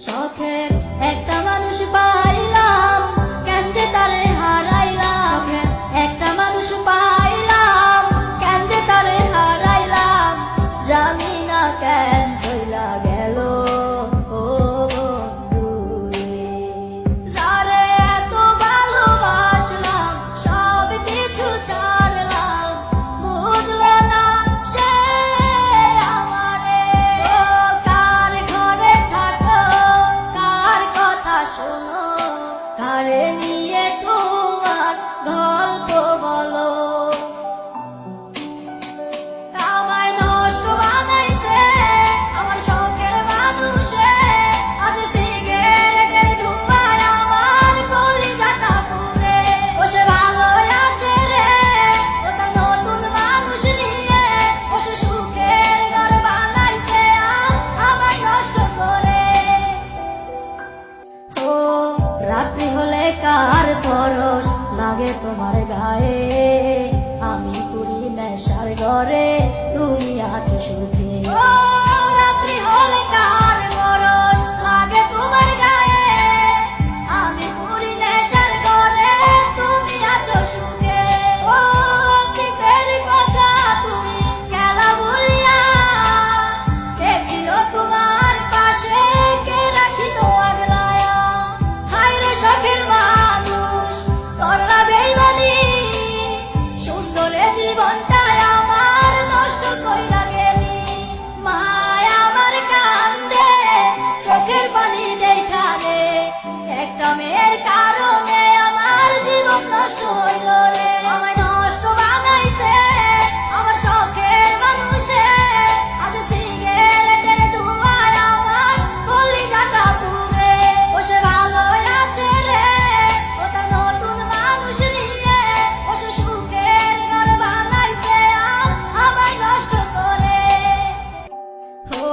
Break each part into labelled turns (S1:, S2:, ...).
S1: শখের একটা মানুষ পাইলাম, কেন যে তারে হারাইলাম। শখের একটা মানুষ পাইলাম, কেন যে তারে হারাইলাম। জানি না কেন চইলা গেল ও বন্ধুরে। যারে এত ভালোবাসলাম, সব কিছু ছাড়লাম, বুঝলো না সে আমারে। ও কার ঘরে থাকো, কার কথা শোনো, কারে নিয়ে তোমার গল্প বলো। আমায় নষ্ট বানাইছে আমার শখের মানুষে, আজ সিগারেটের ধোঁয়ায় আমার কলিজাটা পুড়ে। বসে ভালো আছে রে ও তার নতুন মানুষ নিয়ে, বসে সুখের ঘর বানাইছে আর আমায় নষ্ট করে। ও রাত্রি হলে কার পরশ লাগে তোমার গায়ে, আমি পুরি নেশার ঘরে, তুমি আছো সুখে। ও রাত্রি হলে কার পরশ লাগে তোমার গায়ে, আমি পুরি নেশার ঘরে, তুমি আছো সুখে। ও অতীতের কথা তুমি গেলা ভুলিয়া, কে ছিল তোমার পাশে, কে রাখিত আগলায়া। হায় রে শখের মানুষ, করলা বেইমানি, সুন্দরে জীবনটাই আমার নষ্ট কইরা গেলি। মায় আমার কান্দে, চোখের পানি দেখা দে, একটা মেয়ের কারণে আমার জীবন নষ্ট হইল রে। আমায় নষ্ট বানাইছে আমার শখের মানুষে, আজ সিগারেটের ধোঁয়ায় আমার কলিজাটা পুড়ে। বসে ভালো আছে রে ও তার নতুন মানুষ নিয়ে, বসে সুখের ঘর বানাইছে আর আমায় নষ্ট করে। ও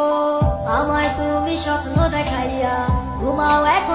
S1: আমায় তুমি স্বপ্ন দেখাইয়া ঘুমাও এক